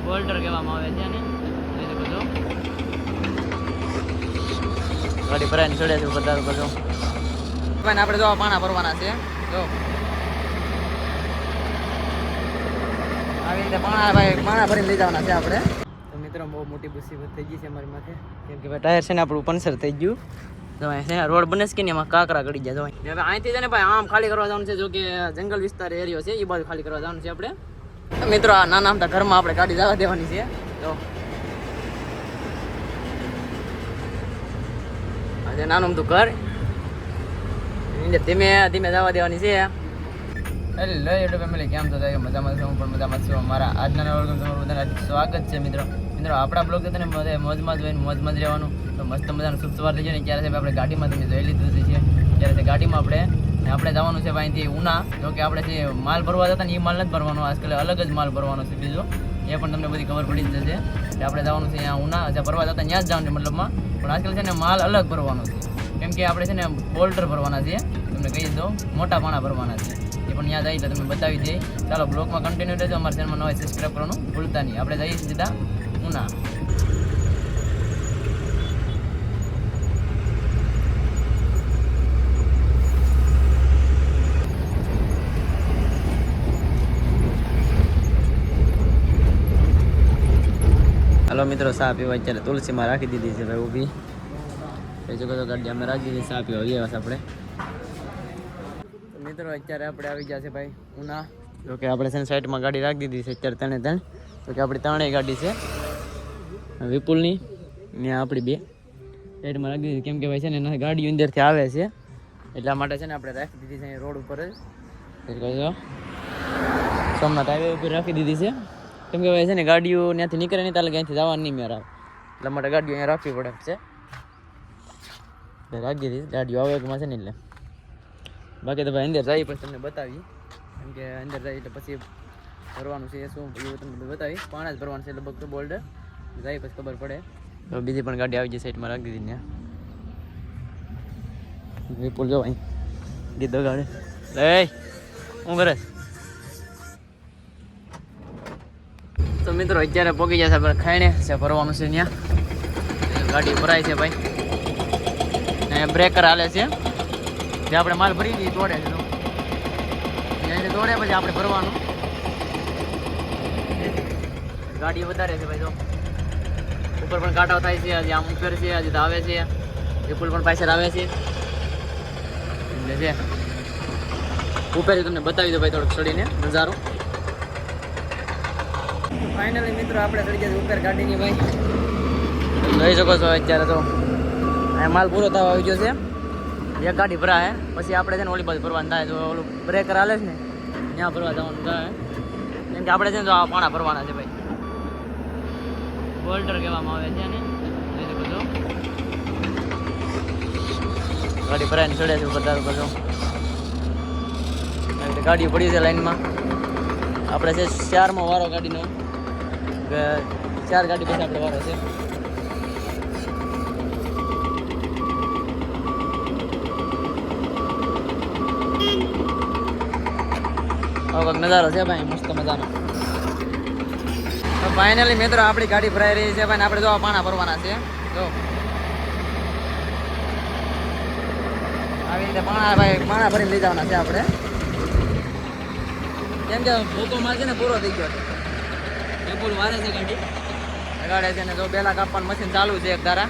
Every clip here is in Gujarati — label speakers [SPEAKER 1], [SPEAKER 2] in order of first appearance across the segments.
[SPEAKER 1] બોલ્ડર કહેવામાં આવે છે ને એ બધું ગાડી ભરાઈને ચડે છે બધા બધું ભાઈ આપણે જો પાણા ભરવાના છે જો આવી રીતે પાણા ભરીને લઈ જવાના છે આપણે તો મિત્રો બહુ મોટી મુસીબત થઈ ગઈ છે અમારી માથે કેમ કે ભાઈ ટાયર છે ને આપણું પંચર થઈ ગયું રોડ બને છે કે એમાં કાંકરા ગળી જાય હવે અહીંથી છે ને ભાઈ આમ ખાલી કરવા જવાનું છે જો કે જંગલ વિસ્તાર એરિયો છે એ બાજુ ખાલી કરવા જવાનું છે આપણે મિત્રો આ નાના આમતા ઘરમાં આપણે ગાડી જવા દેવાની છે તો આજે નાનું તું ઘર ધીમે ધીમે જવા દેવાની છે હેલો યુટ્યુબ ફેમિલી કેમ છો મજામાં છું હું પણ મજામાં છું મારા આજના વર્ગમાં તમારું બધાને સ્વાગત છે મિત્રો આપણા બ્લોગ છે ને મોજમાં જોઈને મોજમાં જ રહેવાનું તો મસ્ત મજાનું શુભ સવાર થઈ જાય ને ક્યારે આપણે ગાડીમાં તમે જોઈ લીધું છે ત્યારે ગાડીમાં આપણે જવાનું છે અહીંથી ઉના જો કે આપણે જે માલ ભરવા જતા ને એ માલ નથી ભરવાનો આજકાલ અલગ જ માલ ભરવાનો છે બીજો એ પણ તમને બધી ખબર પડી જ જશે કે આપણે જવાનું છે અહીંયા ઉના જ્યાં ભરવા જતા ત્યાં જ જવાનું છે મતલબમાં પણ આજકાલ છે ને માલ અલગ ભરવાનો છે કેમ કે આપણે છે ને બોલ્ડર ભરવાના છે તમને કહી દો મોટા પાણા ભરવાના છે એ પણ ત્યાં જઈએ તો તમને બતાવી દઈએ ચાલો બ્લોગમાં કન્ટિન્યુ રહેજો અમારા ચેનલમાં નવા સબસ્ક્રાઈબ કરવાનું ભૂલતા નહીં આપણે જઈએ સીધા ઉના હલો મિત્રો ચા પીવા અત્યારે તુલસીમાં રાખી દીધી છે ભાઈ ઊભી એ જો તો ગાડી અમે રાખી દીધી ચા પીવા આવ્યા છે આપણે મિત્રો અત્યારે આપણે આવી ગયા છે ભાઈ ઉના જો કે આપણે છે ને સાઈડમાં ગાડી રાખી દીધી છે અત્યારે ત્રણે તો કે આપણી ત્રણેય ગાડી છે વિપુલની ને આપણી બે સાઈડમાં રાખી દીધી કેમ કે ભાઈ છે ને ગાડીઓ અંદરથી આવે છે એટલા માટે છે ને આપણે રાખી દીધી છે રોડ ઉપર જ સોમનાથ હાઈવે ઉપર રાખી દીધી છે કેમ કે ભાઈ છે ને ગાડીઓ ત્યાંથી નીકળે નહીં તાલે ક્યાંથી જવા નહીં મેળ આવે એટલા માટે ગાડીઓ અહીંયા રાખવી પડે છે રાખી દીધી ગાડીઓ આવેમાં છે ને એટલે બાકી તો ભાઈ અંદર જઈએ પછી તમને બતાવી કેમ કે અંદર જઈએ એટલે પછી ભરવાનું છે શું એવું તમને બતાવી પાણા જ ભરવાનું છે લગભગ તો બોલ્ડર જઈએ પછી ખબર પડે તો બીજી પણ ગાડી આવી જાય સાઈડમાં રાખી દીધી ત્યાં વિપુલ જો અહીં ગીતો ગાડે એ હું કરે તો મિત્રો અત્યારે પહોંચી જશે આપણે ખાઈને છે ભરવાનું છે ત્યાં ગાડી ભરાય છે ભાઈ અને બ્રેકર હાલે છે જે આપણે માલ ભરી દઈએ દોડે છે તો દોડે પછી આપણે ભરવાનું ગાડી વધારે છે ભાઈ તો ઉપર પણ કાંટો થાય છે હજી આમ ઉપર છે હજી તો આવે છે વિપુલ પણ પાછળ આવે છે એટલે છે ઉપર તમને બતાવી દો ભાઈ થોડુંક ચડીને નજારો ફાઇનલી મિત્રો આપણે ચડી ગયા ઉપર ગાડીની ભાઈ જોઈ શકો છો અત્યારે તો અહીંયા માલ પૂરો થવા આવી ગયો છે એક ગાડી ભરાય પછી આપણે છે ને ઓલી બાજુ ભરવાનું થાય તો ઓલું બ્રેકર હાલે છે ને ત્યાં ભરવા જવાનું થાય કેમ કે આપણે છે ને તો આ પાણા ભરવાના છે ભાઈ બોલ્ડર કહેવામાં આવે છે ને એ બધું ગાડી ભરાઈને ચડે છે બધા બધું ગાડીઓ પડી છે લાઈનમાં આપણે છે 4માં વારો ગાડીનો 4 ગાડી પછી આપણે વારો છે આવો કંઈક નજારો છે ભાઈ મસ્ત મજાનો તો ફાઇનલી મિત્રો આપણી ગાડી ભરાઈ રહી છે ભાઈ આપણે જો પાણા ભરવાના છે જો આવી રીતે પાણા ભરીને લઈ જવાના છે આપણે કેમ કે ભૂકો માલ છે ને પૂરો થઈ ગયો છે વિપુલ વારે છે ગાડી લગાડે છે ને જો બેલા કાપવાનું મશીન ચાલુ છે એક ધારા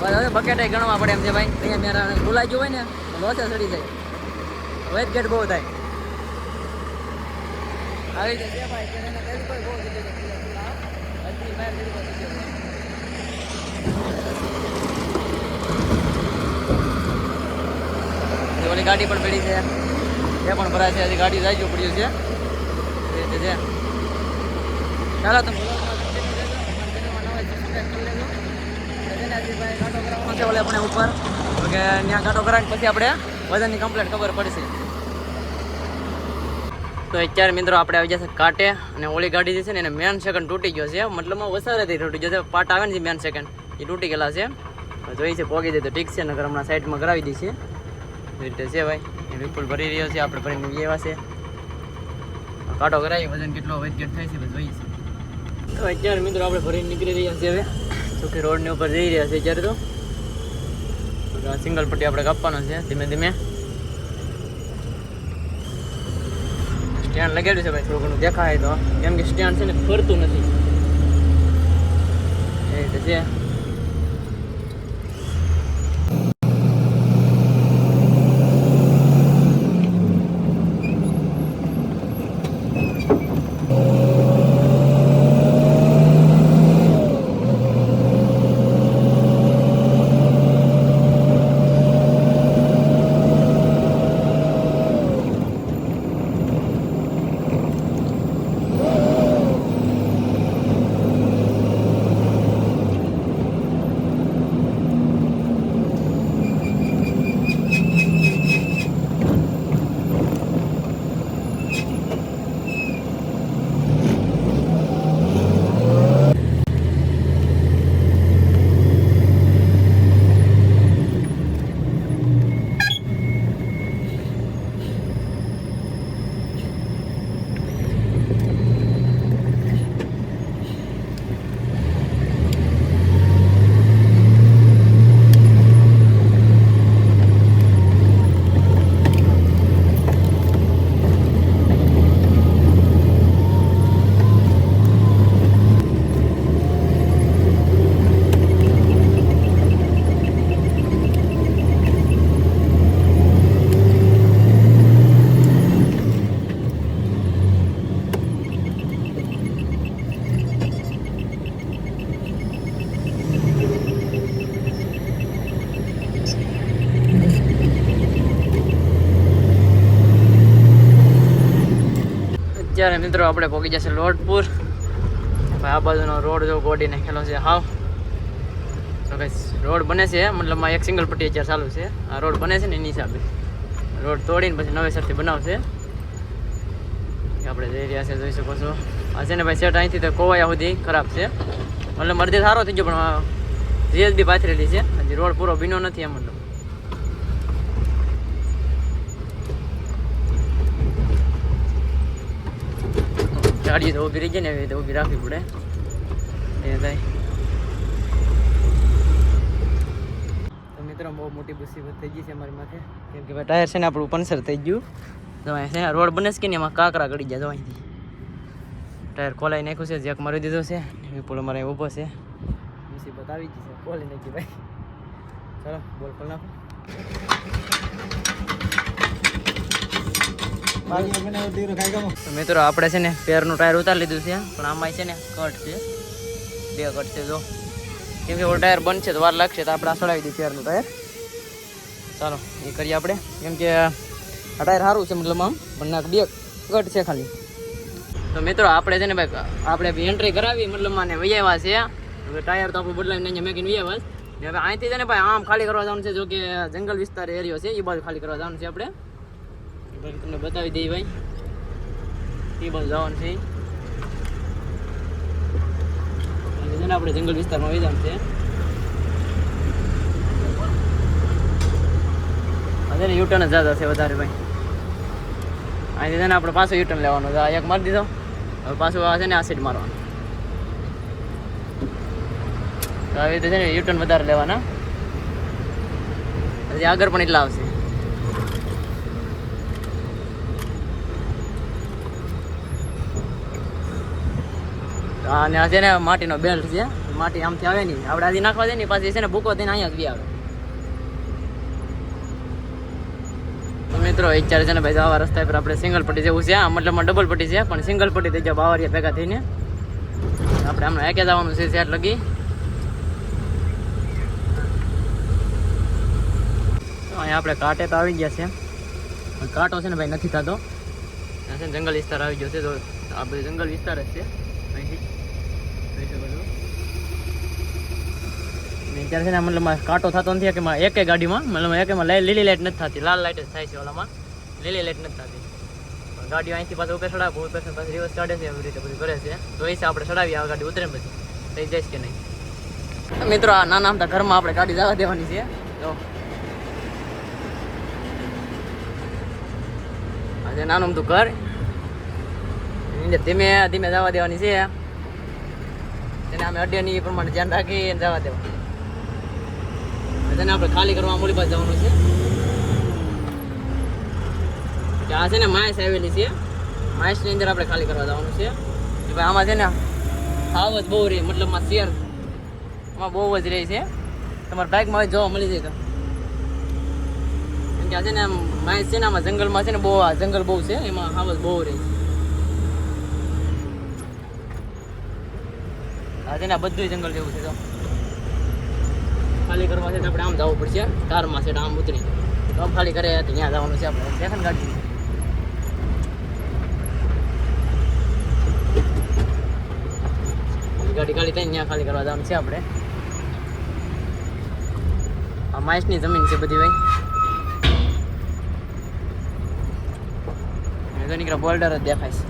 [SPEAKER 1] હવે બકેટ ગણવા પડે એમ છે ભાઈ અહીંયા મેરા ભૂલાઈ ગયું હોય ને લોચે ચડી જાય વેટ ગેટ બહુ થાય આવી રીતે છે ભાઈ તેને તેલ કોઈ બહુ જગ્યાએ હજી બહાર જડી કોઈ ઓલી ગાડી પણ પડી છે એ પણ ભરાય છે હજી ગાડી જાય પડ્યું છે એ રીતે છે ચાલો તમે ઓલે આપણે ઉપર કે ત્યાં કાંટો કરાવીને પછી આપણે વજનની કમ્પ્લેટ ખબર પડશે તો અત્યારે મિત્રો આપણે આવી જશે કાંટે અને ઓલી ગાડી જે છે ને એને મેન સેકન્ડ તૂટી ગયો છે મતલબમાં વસારેથી તૂટી ગયો છે પાટ આવે ને મેન સેકન્ડ એ તૂટી ગયેલા છે જોઈ છે પોગી જાય તો ઠીક છે નગર હમણાં સાઈડમાં કરાવી દઈશું એ રીતે છે ભાઈ એ વિપુલ ભરી રહ્યો છે આપણે ભરીને એવા છે કાંટો કરાવી વજન કેટલો વધઘટ થાય છે બધું જોઈએ છે. તો અત્યારે મિત્રો આપણે ભરીને નીકળી રહ્યા છીએ હવે તો કે રોડની ઉપર જઈ રહ્યા છે અત્યારે. તો સિંગલ પટ્ટી આપણે કાપવાનો છે ધીમે ધીમે. સ્ટેન્ડ લગાડ્યું છે ભાઈ થોડું ઘણું દેખાય તો, કેમ કે સ્ટેન્ડ છે ને ફરતું નથી એ રીતે છે. અત્યારે મિત્રો આપણે પહોંચી જશે લોટપુર. આ બાજુનો રોડ જો ગોડી નાખેલો છે હાવ. તો કઈ રોડ બને છે મતલબમાં એક સિંગલ પટ્ટી અત્યારે ચાલુ છે. આ રોડ બને છે ને એની હિસાબે રોડ તોડીને પછી નવેસરથી બનાવશે. આપણે જઈ રહ્યા છે જોઈ શકો છો. આ છે ને ભાઈ સેટ અહીંથી તો કોવાયા સુધી ખરાબ છે, મતલબ અડધી સારો થઈ ગયો પણ જીએસબી પાથરેલી છે, હજી રોડ પૂરો ભીનો નથી એમ. મતલબ ગાડી તો ઊભી રહી જાય ને એવી રીતે ઊભી રાખવી પડે એ થાય. તો મિત્રો બહુ મોટી મુસીબત થઈ ગઈ છે અમારી માથે, કેમ કે ભાઈ ટાયર છે ને આપણું પંચર થઈ ગયું. તો છે ને રોડ બને છે કે ને એમાં કાંકરા ગળી જાય. તો અહીંથી ટાયર ખોલાઈ નાખ્યું છે, જેક મારી દીધો છે, વિપુલ અમારે ઊભો છે. મુસીબત આવી ગઈ છે, ખોલી નાખી ભાઈ. ચાલો બોલ ખોલ નાખો. તો મિત્રો આપણે છે ને પેરનું ટાયર ઉતારી લીધું છે, પણ આમાં છે ને કટ છે, 2 કટ છે જો. કેમ કે ઓલું ટાયર બંધ છે તો વાર લાગશે, તો આપણે આ સડાવી દઈએ પેરનું ટાયર. ચાલો એ કરીએ આપણે, કેમ કે આ ટાયર સારું છે મતલબ આમ, પણ નાક 2 કટ છે ખાલી. તો મિત્રો આપણે છે ને ભાઈ આપણે એન્ટ્રી કરાવી મતલબ માને વૈયાવા છે. હવે ટાયર તો આપણું બદલાવીને અહીંયા મેકીને વૈયાવા છે. હવે અહીંથી છે ને ભાઈ આમ ખાલી કરવા જવાનું છે, જો કે જંગલ વિસ્તાર એરિયો છે એ બાજુ ખાલી કરવા જવાનું છે આપણે. તમને બતાવી દઈએ ભાઈ એ બાજુ જવાનું છે. આપણે જંગલ વિસ્તારમાં વહી જવાનું છે. અત્યારે યુટર્ન જ જતા છે વધારે ભાઈ. અહીંથી છે ને આપણે પાછો યુટર્ન લેવાનો છે. એક મારી દીધો, હવે પાછું આ છે ને આ સાઈડ મારવાનું. તો આવી રીતે છે ને યુટર્ન વધારે લેવાના, હજી આગળ પણ એટલા આવશે. અને આ છે ને માટીનો બેલ્ટ છે, માટી આમથી આવે નહીં, આપણે આથી નાખવા દે ને પાછી છે ને ભૂકો થઈને અહીંયા જ બી આવે. તો મિત્રો અત્યારે છે ને ભાઈ આવા રસ્તા પર આપણે સિંગલ પટ્ટી જેવું છે, આ મતલબમાં ડબલ પટ્ટી છે પણ સિંગલ પટ્ટી થઈ જાય બાવરિયા ભેગા થઈને. આપણે હમણાં એકે જવાનું છે સેટ લગી. અહીંયા આપણે કાંટે તો આવી ગયા છે, પણ કાંટો છે ને ભાઈ નથી થતો. ત્યાં છે ને જંગલ વિસ્તાર આવી ગયો છે, તો આ બધું જંગલ વિસ્તાર જ છે અહીંથી જોઈ શકો છો. અત્યારે છે ને મતલબ કાંટો થતો નથી કે એક ગાડીમાં, મતલબ એકમાં લીલી લાઈટ નથી થતી, લાલ લાઈટ જ થાય છે. ઓલામાં લીલી લાઈટ નથી થતી. ગાડીઓ અહીંથી પાછું ઉપર ચડાવે, ઉપર પાછું રિવર્સ કાઢે છે, એવી રીતે બધું કરે છે. તો એ આપણે ચડાવીએ, આ ગાડી ઉતરે પછી થઈ જઈશ કે નહીં. મિત્રો આ નાના આમતા ઘરમાં આપણે ગાડી જવા દેવાની છે. તો આજે નાનું અમથું ઘર, એને ધીમે ધીમે જવા દેવાની છે. એને અમે અડ્યાની પ્રમાણે ધ્યાન રાખી જવા દેવા. તેને આપણે ખાલી કરવા મૂળી પાસે જવાનું છે. આ છે ને માયસ આવેલી છે. માયસની અંદર આપણે ખાલી કરવા જવાનું છે. ભાઈ આમાં છે ને હાવ જ બહુ રહી, મતલબમાં શેર આમાં બહુ જ રહી છે. તમારા બાઇકમાં હવે જોવા મળી જાય તો. કેમ કે આ છે ને માયસ છે ને આમાં જંગલમાં છે ને બહુ જંગલ બહુ છે, એમાં હાવ જ બહુ રહી છે. આ છે ને બધું જંગલ જેવું છે. તો ખાલી કરવા છે તો આપણે આમ જવું પડશે, કારમાં છે આમ ઉતરી તો ખાલી કરે તો ત્યાં જવાનું છે આપણે. સેકન્ડ ગાડી ગાડી ખાલી થઈને ત્યાં ખાલી કરવા જવાનું છે આપણે. આ માઇસની જમીન છે બધી ભાઈ. તો નીકળે બોલ્ડર જ દેખાય છે.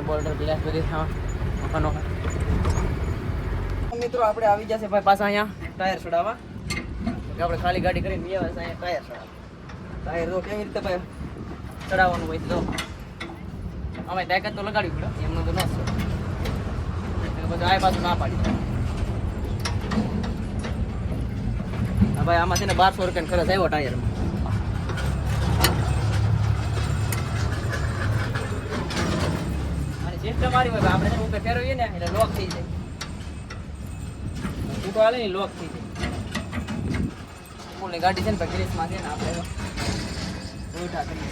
[SPEAKER 1] બોલ્ડર ગ્લાસ બધી મકાનો. મિત્રો આપણે આવી જશે ભાઈ પાછા અહીંયા ટાયર ચડાવવા. આપણે ખાલી ગાડી કરીને અહીંયા ટાયર ચડાવવા. ટાયર તો કેવી રીતે ભાઈ ચડાવવાનું હોય તો અમે તાકાત તો લગાડવી પડે, એમનું તો ન બધું આ પાછું ના પાડી. હા ભાઈ આમાં છે ને 1200 રૂપિયાનો ખર્ચ આવ્યો ટાયરમાં. સિસ્ટમ મારી હોય આપણે છે ઉપર ફેરવીએ ને એટલે લોક થઈ જાય. છૂટો હાલે ને લોક થઈ જાય. ફૂલની ગાડી છે ને પછી ગ્રીસમાં છે ને આપણે ઉઠા કરીએ.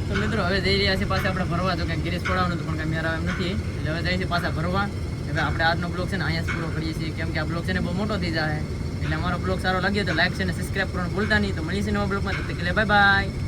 [SPEAKER 1] તો મિત્રો હવે જઈ રહ્યા છે પાછા આપણે ભરવા. તો કંઈક ગિરીશ પડાવવાનું પણ કંઈ મેળા એમ નથી, એટલે હવે જઈએ છીએ પાછા ભરવા. હવે આપણે આજનો બ્લોગ છે ને અહીંયા પૂરો કરીએ છીએ, કેમ કે આ બ્લોગ છે ને બહુ મોટો થઈ જાય. એટલે અમારો બ્લોગ સારો લાગ્યો તો લાઈક છે ને સબસ્ક્રાઈબ કરવાનું ભૂલતા નહીં. તો મળીએ છીએ નવા બ્લોગમાં. Bye bye.